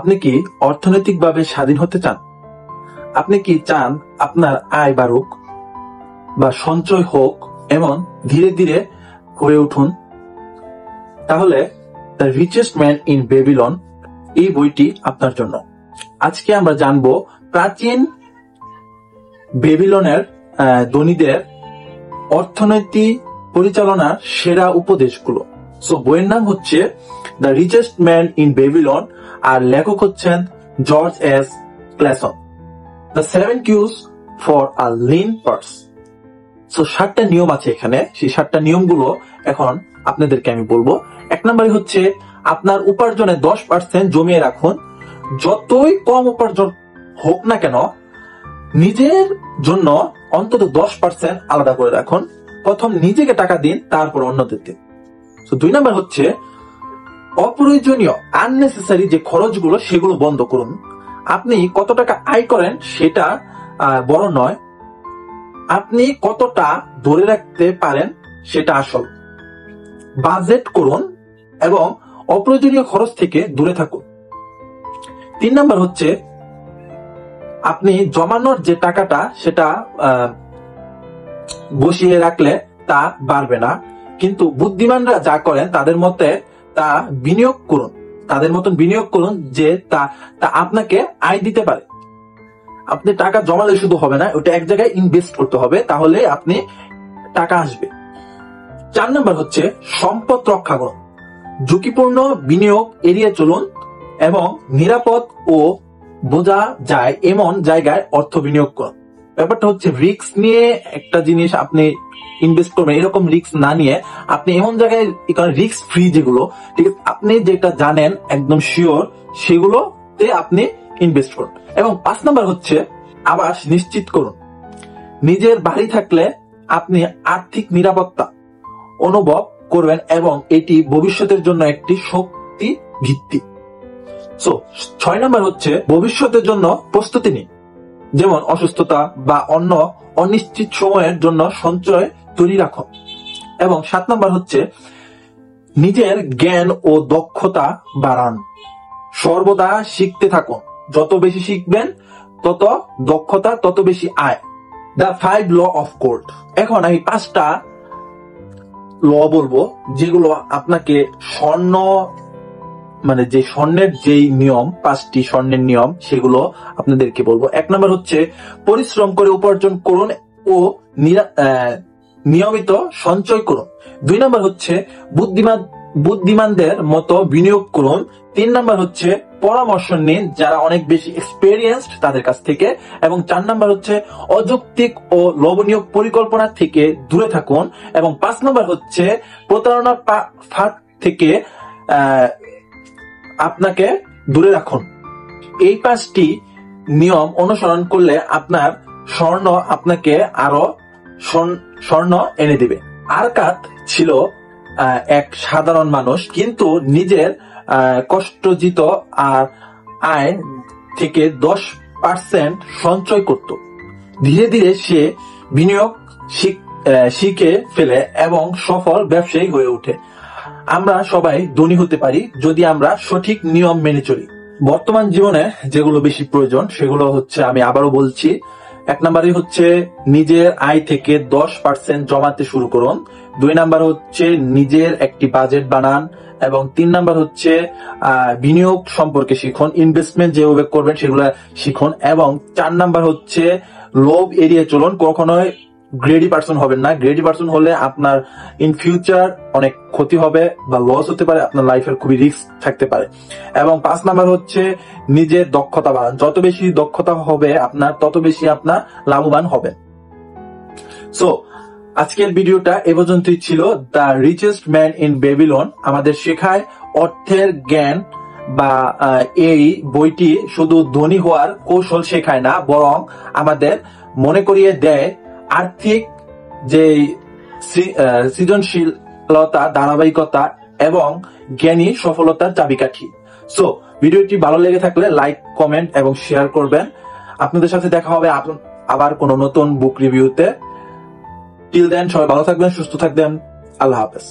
আপনি কি অর্থনৈতিকভাবে স্বাধীন হতে চান? আপনি কি চান আপনার আয় বাড়ুক বা সঞ্চয় হোক এবং ধীরে ধীরে হয়ে উঠুন? তাহলে the richest man in Babylon এই বইটি আপনার জন্য। আজকে আমরা জানবো প্রাচীন বেবিলনের ধনীদের অর্থনৈতিক পরিচালনার সেরা উপদেশগুলো। সো বইয়ের নাম হচ্ছে the richest man in Babylon, আর লেখক হচ্ছেন George S Clason. The 7 Cues for a lean purse. So 7টা নিয়ম আছে এখানে, সেই 7টা নিয়মগুলো এখন আপনাদেরকে আমি বলবো। 1 নম্বরে হচ্ছে আপনার উপার্জনে 10% জমিয়ে রাখুন। যতই কম উপার্জন হোক না কেন, নিজের জন্য অন্তত 10% আলাদা করে রাখুন। প্রথম নিজেকে টাকা দিন, তারপর অন্যদের দিন। 2 নম্বর হচ্ছে অপ্রয়োজনীয় আননেসেসারি যে খরচগুলো সেগুলো বন্ধ করুন। আপনি কত টাকা আয় করেন সেটা বড় নয়, আপনি কতটা ধরে রাখতে পারেন সেটা আসল। বাজেট করুন এবং অপ্রয়োজনীয় খরচ থেকে দূরে থাকুন। 3 নম্বর হচ্ছে আপনি জমানোর যে টাকাটা সেটা বসিয়ে রাখলে তা বাড়বে না, কিন্তু বুদ্ধিমানরা যা করেন তাদের মতে তা বিনিয়োগ করুন, তাদের মতন বিনিয়োগ করুন যে তা আপনাকে আয় দিতে পারে। আপনি টাকা জমালে শুধু হবে না, ওটা এক জায়গায় ইনভেস্ট করতে হবে, তাহলে আপনি টাকা আসবে। 4 নম্বর হচ্ছে সম্পদ রক্ষা করুন। ঝুঁকিপূর্ণ বিনিয়োগ এড়িয়ে চলুন এবং নিরাপদ ও বোঝা যায় এমন জায়গায় অর্থ বিনিয়োগ করুন। ব্যাপারটা হচ্ছে রিস্ক নিয়ে একটা জিনিস আপনি ইনভেস্ট করবেন, এরকম রিস্ক না নিয়ে আপনি এমন জায়গায়, রিস্ক ফ্রি যেগুলো, ঠিক আছে, আপনি যেটা জানেন একদম শিওর সেগুলোতে আপনি ইনভেস্ট করুন। এবং 5 নম্বর হচ্ছে আবাস নিশ্চিত করুন। নিজের বাড়ি থাকলে আপনি আর্থিক নিরাপত্তা অনুভব করবেন এবং এটি ভবিষ্যতের জন্য একটি শক্তি ভিত্তি। 6 নম্বর হচ্ছে ভবিষ্যতের জন্য প্রস্তুতি নিন, যেমন অসুস্থতা বা অন্য অনিশ্চিত সময়ের জন্য সঞ্চয় তৈরি রাখুন। এবং 7 নম্বর হচ্ছে নিজের জ্ঞান ও দক্ষতা বাড়ান। সর্বদা শিখতে থাকুন, যত বেশি শিখবেন তত দক্ষতা, তত বেশি আয়। The 5 law of gold. এখন আমি 5টা ল বলবো যেগুলো আপনাকে স্বর্ণ, মানে যে স্বর্ণের যেই নিয়ম, 5টি স্বর্ণের নিয়ম, সেগুলো আপনাদেরকে বলবো। 1 নম্বর হচ্ছে পরিশ্রম করে উপার্জন করুন ও নিয়মিত সঞ্চয় করুন। 2 নম্বর হচ্ছে বুদ্ধিমানদের মতো বিনিয়োগ করুন। 3 নম্বর হচ্ছে পরামর্শ নিন যারা অনেক বেশি এক্সপেরিয়েন্সড তাদের কাছ থেকে। এবং 4 নম্বর হচ্ছে অযৌক্তিক ও লোভনীয় পরিকল্পনা থেকে দূরে থাকুন। এবং 5 নম্বর হচ্ছে প্রতারণার ফাঁদ থেকে আপনাকে দূরে রাখুন। এই 5টি নিয়ম অনুসরণ করলে আপনার স্বর্ণ আপনাকে আরো স্বর্ণ এনে দিবে। আরকাত ছিল এক সাধারণ মানুষ, কিন্তু নিজের কষ্টার্জিত আর আয় থেকে 10% সঞ্চয় করত। ধীরে ধীরে সে বিনিয়োগ শিখে ফেলে এবং সফল ব্যবসায়ী হয়ে ওঠে। আমরা সবাই ধনী হতে পারি যদি আমরা সঠিক নিয়ম মেনে চলি। বর্তমান জীবনে যেগুলো বেশি প্রয়োজন সেগুলো হচ্ছে, আমি আবারও বলছি, 1 নম্বরে হচ্ছে নিজের আয় থেকে 10% জমাতে শুরু করুন। 2 নম্বর হচ্ছে নিজের একটি বাজেট বানান। এবং 3 নম্বর হচ্ছে বিনিয়োগ সম্পর্কে শিখুন, ইনভেস্টমেন্ট যেভাবে করবেন সেগুলো শিখুন। এবং 4 নম্বর হচ্ছে লোভ এড়িয়ে চলুন, কখনোই গ্রেডি পার্সন হবেন না। গ্রেডি পার্সন হলে আপনার ইন ফিউচার অনেক ক্ষতি হবে বা লস হতে পারে, আপনার লাইফের খুবই রিস্ক থাকতে পারে। এবং 5 নাম্বার হচ্ছে নিজের দক্ষতা বাড়ান। যত বেশি দক্ষতা হবে আপনার, তত বেশি আপনার লাভবান হবে। সো আজকের ভিডিওটা এ পর্যন্তই ছিল। The richest man in Babylon আমাদের শেখায় অর্থের জ্ঞান, বা এই বইটি শুধু ধনী হওয়ার কৌশল শেখায় না, বরং আমাদের মনে করিয়ে দেয় আর্থিক যে সৃজনশীলতা, ধারাবাহিকতা এবং জ্ঞানী সফলতার চাবিকাঠি। সো ভিডিওটি ভালো লেগে থাকলে লাইক, কমেন্ট এবং শেয়ার করবেন। আপনাদের সাথে দেখা হবে আবার কোনো নতুন বুক রিভিউতে। টিল দেন সবাই ভালো থাকবেন, সুস্থ থাকবেন। আল্লাহ হাফেজ।